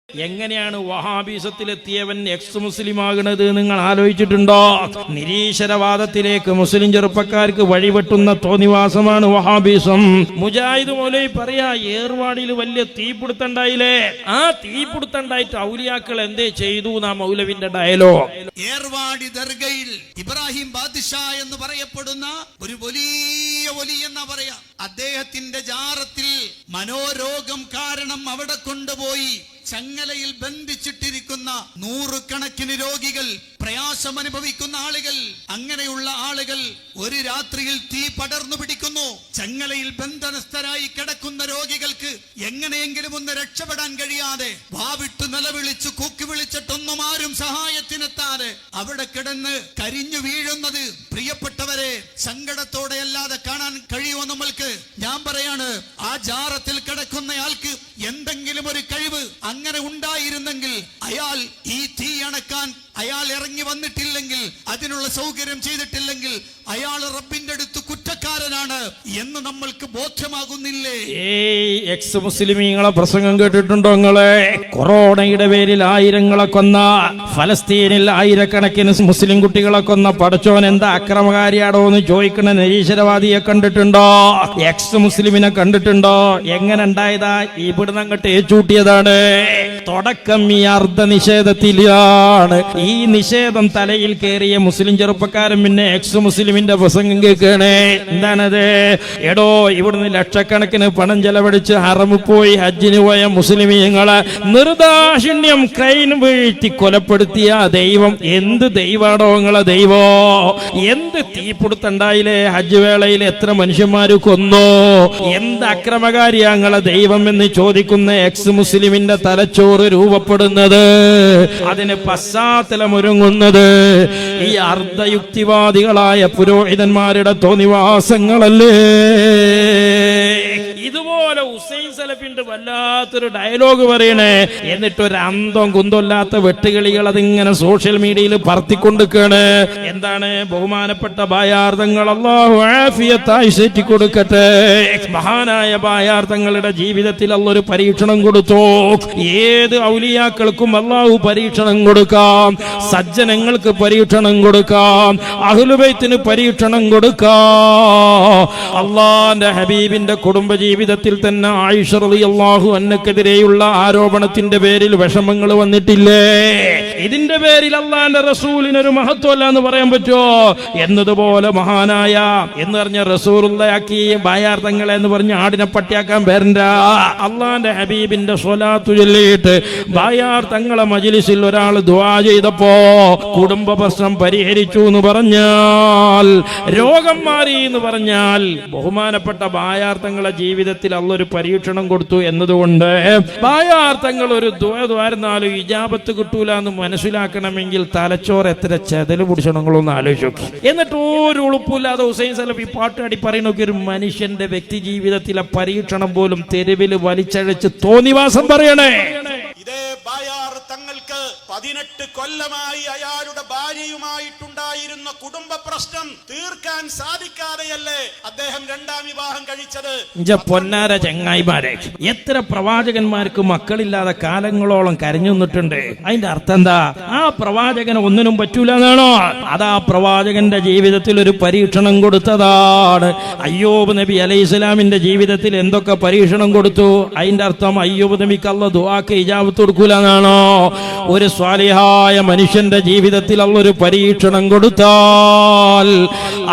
എങ്ങനെയാണ് വഹാബീസത്തിലെത്തിയവൻ എക്സ് മുസ്ലിം ആകുന്നത് നിങ്ങൾ ആലോചിച്ചിട്ടുണ്ടോ? നിരീശ്വരവാദത്തിലേക്ക് മുസ്ലിം ചെറുപ്പക്കാർക്ക് വഴിവെട്ടുന്ന തോന്നിവാസമാണ് വഹാബീസം. മുജാഹിദ് മൗലവി പറയാ, ഏർവാടിയിൽ വലിയ തീപിടുത്തണ്ടായില്ലേ, ആ തീപിടുത്തണ്ടായിട്ട് ഔലിയാക്കൾ എന്തേ ചെയ്തു എന്നാ മൗലവിന്റെ ഡയലോഗ്. ഏർവാടി ദർഗയിൽ ഇബ്രാഹിം ബാദ്ഷാ എന്ന് പറയപ്പെടുന്ന ഒരു വലിയ വലി എന്നാ പറയാ, അദ്ദേഹത്തിന്റെ ജാറത്തിൽ മനോരോഗം കാരണം അവിടെ കൊണ്ടുപോയി ചങ്ങലയിൽ ബന്ധിച്ചിട്ടിരിക്കുന്ന നൂറുകണക്കിന് രോഗികൾ, പ്രയാസം അനുഭവിക്കുന്ന ആളുകൾ, അങ്ങനെയുള്ള ആളുകൾ ഒരു രാത്രിയിൽ തീ പടർന്നു പിടിക്കുന്നു. ചങ്ങലയിൽ ബന്ധനസ്ഥരായി കിടക്കുന്ന രോഗികൾക്ക് എങ്ങനെയെങ്കിലും ഒന്ന് രക്ഷപ്പെടാൻ കഴിയാതെ വാവിട്ട് നിലവിളിച്ച് കൂക്കി വിളിച്ചിട്ടൊന്നും ആരും സഹായത്തിനെത്താതെ അവിടെ കിടന്ന് കരിഞ്ഞു വീഴുന്നത് പ്രിയപ്പെട്ടവരെ സങ്കടത്തോടെ അല്ലാതെ കാണാൻ കഴിയുമോ നമ്മൾക്ക്? ഞാൻ പറയാണ്, ആ ജാറത്തിൽ കിടക്കുന്നയാൾക്ക് എന്തെങ്കിലും ഒരു കഴിവ് അങ്ങനെ ഉണ്ടായിരുന്നെങ്കിൽ, അയാൾ ഈ തീ അണക്കാൻ അയാൾ ഇറങ്ങി വന്നിട്ടില്ലെങ്കിൽ, അതിനുള്ള സൗകര്യം ചെയ്തിട്ടില്ലെങ്കിൽ, അയാൾ റബ്ബിന്റെ അടുത്ത് കുറ്റക്കാരനാണ് എന്ന് നമ്മൾക്ക് ബോധ്യമാകുന്നില്ലേ? എക്സ് മുസ്ലിമീങ്ങളെ പ്രസംഗം കേട്ടിട്ടുണ്ടോ നിങ്ങളെ? കൊറോണയുടെ പേരിൽ ആയിരങ്ങളെ കൊന്ന, ഫലസ്തീനിൽ ആയിരക്കണക്കിന് മുസ്ലിം കുട്ടികളെ കൊന്ന പടച്ചോൻ എന്താ അക്രമകാരിയാടോ എന്ന് ചോദിക്കുന്ന നിരീശ്വരവാദിയെ കണ്ടിട്ടുണ്ടോ? എക്സ് മുസ്ലിമിനെ കണ്ടിട്ടുണ്ടോ? എങ്ങനെ ഉണ്ടായതാ? ഇവിടുന്ന് അങ്ങോട്ട് ഏച്ചൂട്ടിയതാണ്. തുടക്കം ഈ അർദ്ധ നിഷേധത്തിലാണ്. ഈ നിഷേധം തലയിൽ കയറിയ മുസ്ലിം ചെറുപ്പക്കാരൻ പിന്നെ എക്സ് മുസ്ലിമിന്റെ പ്രസംഗം കേൾക്കണേ. എന്താണത്? എടോ, ഇവിടുന്ന് ലക്ഷക്കണക്കിന് പണം ചെലവഴിച്ച് ഹറമിൽ പോയി ഹജ്ജിന് പോയ മുസ്ലിമീങ്ങളെ നിർദാക്ഷിണ്യം ക്രൈൻ വീഴ്ത്തി കൊലപ്പെടുത്തിയ ദൈവം എന്ത് ദൈവാടോ നിങ്ങളെ ദൈവോ? എന്ത് തീപിടുത്തുണ്ടായില്ലേ ഹജ്ജ് വേളയിൽ? എത്ര മനുഷ്യന്മാര് കൊന്നു? എന്ത് അക്രമകാരിയാ നിങ്ങളെ ദൈവം എന്ന് ചോദിക്കുന്ന എക്സ് മുസ്ലിമിന്റെ തലച്ചോറ് രൂപപ്പെടുന്നത്, അതിന് പശ്ചാത്തലമൊരുങ്ങുന്നത് ഈ അർദ്ധയുക്തിവാദികളായ പുരോഹിതന്മാരുടെ തോന്നിവാസങ്ങളല്ലേ? ഇതുപോലെ ഹുസൈൻ സലഫിന്റെ വല്ലാത്തൊരു ഡയലോഗ് പറയണേ, എന്നിട്ടൊരു അന്തം കുന്തമില്ലാത്ത വെട്ടുകളികൾ അതിങ്ങനെ സോഷ്യൽ മീഡിയയിൽ പറത്തിക്കൊണ്ടിരിക്കുകയാണ്. എന്താണ്? ബഹുമാനപ്പെട്ട ബായാർദങ്ങൾ അല്ലാഹു ആഫിയത്തായി സെറ്റി കൊടുക്കട്ടെ. മഹാനായ ബായാർദങ്ങളുടെ ജീവിതത്തിൽ അല്ലാഹു ഒരു പരീക്ഷണം കൊടുത്തു. ഏത് ഔലിയാക്കൾക്കും അല്ലാഹു പരീക്ഷണം കൊടുക്കാം, സജ്ജനങ്ങൾക്ക് പരീക്ഷണം കൊടുക്കാം, അഹ്ലുബൈത്തിന് പരീക്ഷണം കൊടുക്കാം. അല്ലാഹുവിന്റെ ഹബീബിന്റെ കുടുംബ ജീവിതത്തിൽ തന്നെ ആയിഷ റളിയല്ലാഹു അൻഹക്കെതിരെയുള്ള ആരോപണത്തിന്റെ പേരിൽ വിഷമങ്ങൾ വന്നിട്ടില്ലേ? ഇതിന്റെ പേരിൽ അല്ലാഹുവിന്റെ റസൂലിനൊരു മഹത്വമല്ല എന്ന് പറയാൻ പറ്റുമോ? എന്നതുപോലെ മഹാനായ എന്ന് പറഞ്ഞ റസൂലുള്ളാഹി ബായാർദങ്ങളെ എന്ന് പറഞ്ഞ് ആടിനെ പട്ടിയാക്കാൻ വരണ്ട. അല്ലാഹുവിന്റെ ഹബീബിന്റെ സ്വലാത്തു ചൊല്ലിയിട്ട് ബായാർദങ്ങളെ മജ്ലിസിൽ ഒരാൾ ദുആ ചെയ്തപ്പോ കുടുംബ പ്രശ്നം പരിഹരിച്ചു എന്ന് പറഞ്ഞാൽ, രോഗം മാറി എന്ന് പറഞ്ഞാൽ, ബഹുമാനപ്പെട്ട ബായാർദങ്ങളെ ജീവിതത്തിൽ അള്ളൊരു പരീക്ഷണം കൊടുത്തു എന്നതുകൊണ്ട് ബായാർദങ്ങൾ ഒരു ദ്വാരുന്നാലും ഇജാബത്ത് കിട്ടൂല എന്ന് മനസ്സിലാക്കണമെങ്കിൽ തലച്ചോറ് എത്ര ചെതല് പിടിച്ചണങ്ങളൊന്ന് ആലോചിച്ചു. എന്നിട്ട് ഒരു ഉളുപ്പില്ലാതെ ഹുസൈൻ സലഫി പാട്ടാടി പറയുന്നൊക്കെ ഒരു മനുഷ്യന്റെ വ്യക്തി ജീവിതത്തിലെ പരീക്ഷണം പോലും തെരുവിൽ വലിച്ചഴച്ച് തോന്നിവാസം പറയണേ. ഇതേ ബായാർ തങ്ങൾക്ക് 18 കൊല്ലമായി അയാളുടെ ഭാര്യയുമായിട്ടുണ്ടായിരുന്ന കുടുംബ പ്രശ്നം തീർക്കാൻ സാധിക്കാതെയല്ലേ അദ്ദേഹം 2ാം വിവാഹം കഴിച്ചത്. പൊന്നാര ചങ്ങായിമാരെ, എത്ര പ്രവാചകന്മാർക്ക് മക്കളില്ലാതെ കാലങ്ങളോളം കരഞ്ഞു നിന്നിട്ടുണ്ട്. അതിന്റെ അർത്ഥം എന്താ? ആ പ്രവാചകന് ഒന്നിനും പറ്റൂല എന്നാണോ? അതാ പ്രവാചകന്റെ ജീവിതത്തിൽ ഒരു പരീക്ഷണം കൊടുത്തതാണ്. അയ്യൂബ് നബി അലൈഹിസ്സലാമിന്റെ ജീവിതത്തിൽ എന്തൊക്കെ പരീക്ഷണം കൊടുത്തു? അതിന്റെ അർത്ഥം അയ്യൂബ് നബിക്ക് അല്ലാഹു ദുആക്ക് ഇജാബത്ത് കൊടുക്കൂല എന്നാണോ? ഒരു സ്വാലിഹായ മനുഷ്യന്റെ ജീവിതത്തിൽ അള്ളൊരു പരീക്ഷണം കൊടുത്താൽ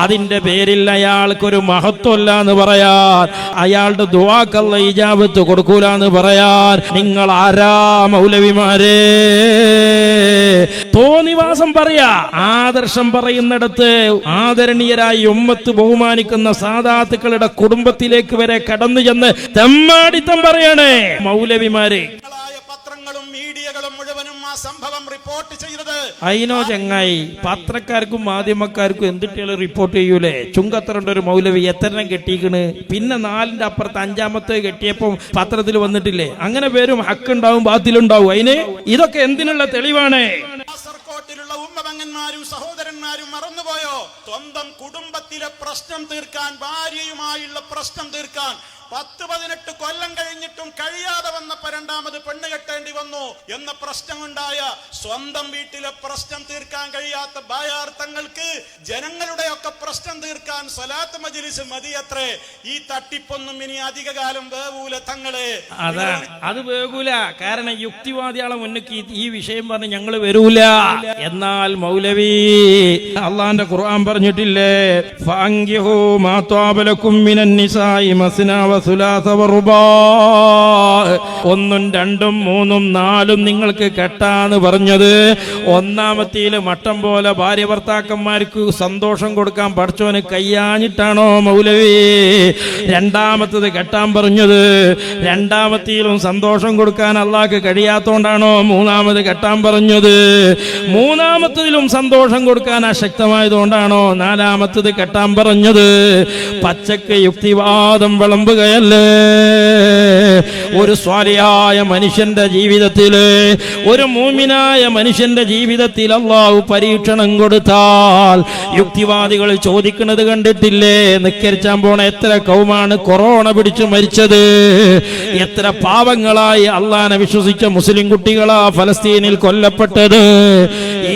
അതിന്റെ പേരിൽ അയാൾക്കൊരു മഹത്വമല്ല എന്ന് പറയാൻ, അയാളുടെ ദുആക്ക് അല്ലാഹു ഇജാബത്ത് കൊടുക്കൂല എന്ന് പറയാൻ നിങ്ങൾ ആരാ മൗലവിമാരെ? തോന്നിവാസം പറയാ. ആദർശം പറയുന്നിടത്ത് ആദരണീയരായി ഉമ്മത്ത് ബഹുമാനിക്കുന്ന സാദാത്തുക്കളുടെ കുടുംബത്തിലേക്ക് വരെ കടന്നു ചെന്ന് തെമ്മാടിത്തം പറയണേ മൗലവിമാരെ. പത്രങ്ങളും മീഡിയകളും മുഴുവനും ആ സംഭവം റിപ്പോർട്ട് ചെയ്തത്. അയിനോ ചങ്ങായി, പത്രക്കാർക്കും മാധ്യമക്കാർക്കും എന്തിട്ടാലും റിപ്പോർട്ട് ചെയ്യൂലേ? ചുങ്കത്തറണ്ട ഒരു മൗലവി എത്രണ്ണം കെട്ടിക്കണ്, പിന്നെ 4ന്റെ അപ്പുറത്ത് 5ാമത്തെ കെട്ടിയപ്പോ പത്രത്തിൽ വന്നിട്ടില്ലേ? അങ്ങനെ പേരും ഹക്കുണ്ടാവും ബാത്തിലുണ്ടാവും. അതിന് ഇതൊക്കെ എന്തിനുള്ള തെളിവാണ്? കാസർകോട്ടിലുള്ള ഉമ്മപെങ്ങന്മാരും സഹോദരന്മാരും സഹോദരന്മാരും മറന്നുപോയോ? സ്വന്തം കുടുംബത്തിലെ പ്രശ്നം തീർക്കാൻ, ഭാര്യയുമായുള്ള പ്രശ്നം തീർക്കാൻ 10-18 കൊല്ലം കഴിഞ്ഞിട്ടും കഴിയാതെ വന്നപ്പോ രണ്ടാമത് പെണ്ണ് കെട്ടേണ്ടി വന്നു എന്ന പ്രശ്നമുണ്ടായ, സ്വന്തം വീട്ടിലെ പ്രശ്നം തീർക്കാൻ കഴിയാത്ത ബായാർ തങ്ങൾക്ക് ജനങ്ങളുടെ ഒക്കെ പ്രശ്നം തീർക്കാൻ സ്വലാത്ത് മജ്ലിസ് മതിയത്രേ. ഈ തട്ടിപ്പൊന്നും ഇനി അധിക കാലം വേവൂല തങ്ങളെ. അതാണ്, അത് വേകൂല. കാരണം യുക്തിവാദികളെ മുന്നിക്ക് ഈ വിഷയം പറഞ്ഞ് ഞങ്ങൾ വരൂല. എന്നാൽ മൗലവി, അള്ളാന്റെ ഖുർആൻ പറഞ്ഞിട്ടില്ലേ, ഫഅൻകിഹൂ മാ ത്വാബ ലക്കും മിനൻ നിസാഇ മസ്നാ വസുലാസ വറുബാ. 1, 2, 3, 4 നിങ്ങൾക്ക് കെട്ടാന്ന് പറഞ്ഞത് ഒന്നാമത്തേല് മട്ടം പോലെ ഭാര്യ ഭർത്താക്കന്മാർക്ക് സന്തോഷം കൊടുക്കാൻ പഠിച്ചോന് കയ്യാഞ്ഞിട്ടാണോ മൗലവി? രണ്ടാമത്തത് കെട്ടാൻ പറഞ്ഞത് രണ്ടാമത്തേലും സന്തോഷം കൊടുക്കാൻ അള്ളാഹ്ക്ക് കഴിയാത്തോണ്ടാണോ മൂന്നാമത് കെട്ടാൻ പറഞ്ഞത്? മൂന്നാമത്തതിലും സന്തോഷം കൊടുക്കാൻ അശക്തമായതുകൊണ്ടാണോ നാലാമത്തത് കെട്ടാൻ പറഞ്ഞത്? പച്ചക്ക് യുക്തിവാദം വിളമ്പുകയല്ലേ? ഒരു സ്വാലിഹായ മനുഷ്യന്റെ ജീവിതത്തില്, ഒരു മൂമിനായ മനുഷ്യന്റെ ജീവിതത്തിൽ അള്ളാഹു പരീക്ഷണം കൊടുത്താൽ യുക്തിവാദികൾ ചോദിക്കുന്നത് കണ്ടിട്ടില്ലേ? നിക്കരിച്ചാൻ പോണ എത്ര കൗമാണ് കൊറോണ പിടിച്ചു മരിച്ചത്? എത്ര പാവങ്ങളായി അള്ളാനെ വിശ്വസിച്ച മുസ്ലിം കുട്ടികളാ ഫലസ്തീനിൽ കൊല്ലപ്പെട്ടത്?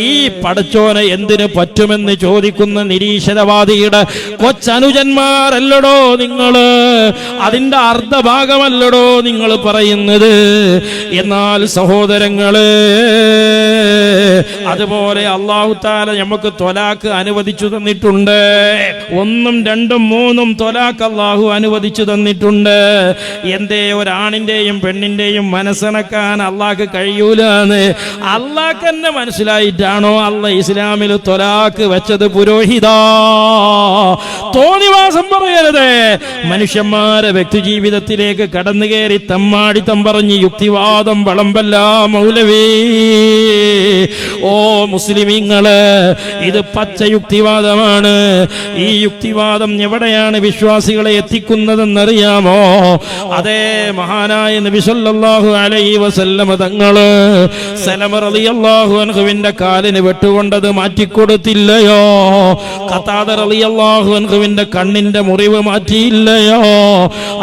ഈ പടച്ചോനെ എന്തിനു പറ്റുമെന്ന് ചോദിക്കുന്ന നിരീശ്വരവാദിയുടെ കൊച്ചനുജന്മാരല്ലടോ നിങ്ങള്? അതിന്റെ അർദ്ധഭാഗമല്ലടോ നിങ്ങൾ പറയുന്നത്? എന്നാൽ സഹോദരങ്ങളെ, അതുപോലെ അല്ലാഹു തആല നമുക്ക് ത്വലാഖ് അനുവദിച്ചു തന്നിട്ടുണ്ട്. 1, 2, 3 ത്വലാഖ് അല്ലാഹു അനുവദിച്ചു തന്നിട്ടുണ്ട്. എന്തേ ഒരാണിന്റെയും പെണ്ണിന്റെയും മനസ്സണക്കാൻ അള്ളാഹ്ക്ക് കഴിയൂലെന്ന് അള്ളാഹ്ക്ക് തന്നെ മനസ്സിലായിട്ടാണോ അള്ളാഹ് ഇസ്ലാമിൽ ത്വലാഖ് വെച്ചത്? പുരോഹിത, തോന്നിവാസം പറയരുത്. മനുഷ്യന്മാരെ വ്യക്തി ജീവിതത്തിലേക്ക് കടന്നു കയറി തമ്മാടിത്തം പറഞ്ഞ് യുക്തിവാദം വളമ്പല്ല മൗലവി. ഓ മുസ്ലിമീങ്ങള്, ഇത് പച്ച യുക്തിവാദമാണ്. ഈ യുക്തിവാദം എവിടെയാണ് വിശ്വാസികളെ എത്തിക്കുന്നതെന്നറിയാമോ? അതേ മഹാനായ നബി സല്ലല്ലാഹു അലൈഹി വസല്ലമ തങ്ങള് സലമ റളിയല്ലാഹു അൻഹുവിന്റെ കാലിന് വെട്ടുകൊണ്ടത് മാറ്റിക്കൊടുത്തില്ലയോ? ഖതാദ റളിയല്ലാഹു അൻഹുവിന്റെ കണ്ണിന്റെ മുറിവ് മാറ്റിയില്ലയോ?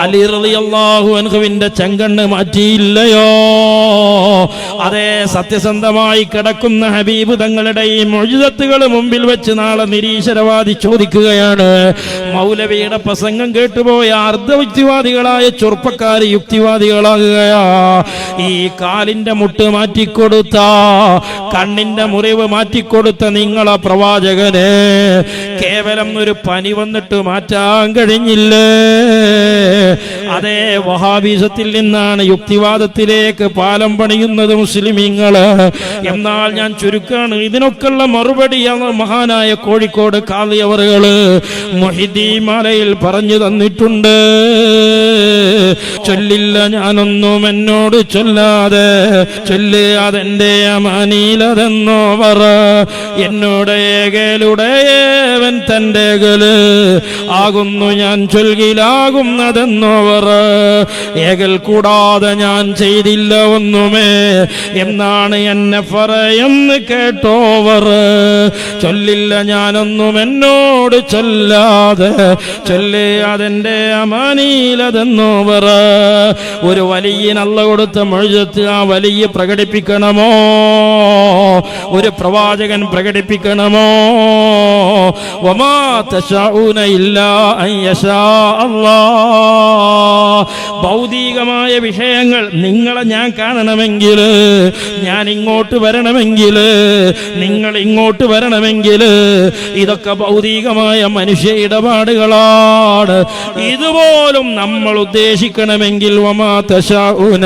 അലി റളിയല്ലാഹു അൻഹുവിന്റെ ചെങ്കണ്ണ് മാറ്റിയില്ലയോ? അതേ സത്യസന്ധമായി കിടക്കുന്ന ഹബീബ് തങ്ങളുടെ ഈ മുഅ്ജിസത്തുകൾ മുമ്പിൽ വെച്ച് നാളെ നിരീശ്വരവാദി ചോദിക്കുകയാണ്, മൗലവിയുടെ പ്രസംഗം കേട്ടുപോയ അർദ്ധയുക്തിവാദികളായ ചെറുപ്പക്കാര് യുക്തിവാദികളാകുകയാ. ഈ കാലിന്റെ മുട്ട് മാറ്റിക്കൊടുത്ത, കണ്ണിന്റെ മുറിവ് മാറ്റിക്കൊടുത്ത നിങ്ങളെ പ്രവാചകനെ കേവലം ഒരു പനി വന്നിട്ട് മാറ്റാൻ കഴിഞ്ഞില്ലേ? അതേ വഹാബിസത്തിൽ നിന്നാണ് യുക്തിവാദത്തിലേക്ക് പാലം പണിയുന്നത് മുസ്ലിമീങ്ങള്. എന്നാൽ ഞാൻ ചുരുക്കാണ്, ഇതിനൊക്കെയുള്ള മറുപടി മഹാനായ കോഴിക്കോട് ഖാദി അവറുകള് മുഹിദ്ദീൻ മാലയിൽ പറഞ്ഞു തന്നിട്ടുണ്ട്. ചൊല്ലില്ല ഞാനൊന്നും എന്നോട് ചൊല്ലാതെ, ചൊല്ല് അതെന്റെ അമാനീലതെന്നോവർ. എന്നോട് ഏകലുടേവൻ തന്റെ ഏകല് ആകുന്നു, ഞാൻ ചൊൽകിലാകുന്നതെന്നോവർ. ഏകൽ കൂടാതെ ഞാൻ ചെയ്തില്ല ഒന്നുമേ എന്നാണ് എന്നെ പറയുന്നു കേട്ടോവർ. ചൊല്ലില്ല ഞാനൊന്നും എന്നോട് ചൊല്ലാതെ, ചൊല്ല് അതെന്റെ അമാനീലതെന്നോവർ. ഒരു വലിയ അല്ല കൊടുത്ത മുഅ്ജിസത്ത് ആ വലിയ പ്രകടിപ്പിക്കണമോ? ഒരു പ്രവാചകൻ പ്രകടിപ്പിക്കണമോ? വമാ തശഊന ഇല്ലാ അൻ യശാ അല്ലാഹ്. ഭൗതികമായ വിഷയങ്ങൾ നിങ്ങളെ ഞാൻ കാണണമെങ്കിൽ, ഞാൻ ഇങ്ങോട്ട് വരണമെങ്കിൽ, നിങ്ങൾ ഇങ്ങോട്ട് വരണമെങ്കിൽ, ഇതൊക്കെ ഭൗതികമായ മനുഷ്യ ഇടപാടുകളാണ്. ഇതുപോലും നമ്മൾ ഉദ്ദേശിക്കണമെങ്കിൽ വമാ തശഊന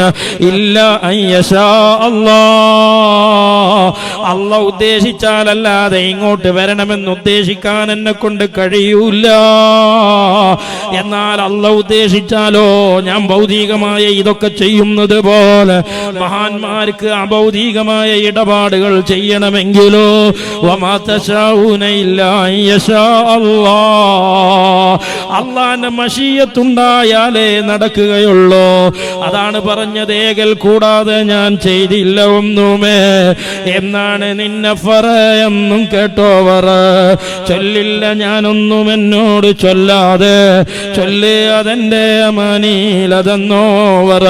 ഇല്ലാ അൻ യശാ അല്ലാഹ്. അല്ലാഹ് ഉദ്ദേശിച്ചാലല്ലാതെ ഇങ്ങോട്ട് വരണമെന്ന് ഉദ്ദേശിക്കാൻ എന്നെ കൊണ്ട് കഴിയൂല. എന്നാൽ അല്ലാഹ് ഉദ്ദേശിച്ചാൽ എന്നാലോ ഞാൻ ഭൗതികമായ ഇതൊക്കെ ചെയ്യുന്നത് പോലെ മഹാന്മാർക്ക് അഭൗതികമായ ഇടപാടുകൾ ചെയ്യണമെങ്കിലോ വമാ തശാഊന ഇല്ലാ യശാ അല്ലാഹ്, അള്ളാന്റെ മശീയത്തുണ്ടായാലേ നടക്കുകയുള്ളൂ. അതാണ് പറഞ്ഞത്, ഏകൽ കൂടാതെ ഞാൻ ചെയ്തില്ല ഒന്നുമേ എന്നാണ്. നിന്നെ ഫറയൊന്നും കേട്ടോവർ ചൊല്ലില്ല ഞാനൊന്നും എന്നോട് ചൊല്ലാതെ, ചൊല്ല് അതെന്റെ അമാനീലതെന്നോവർ.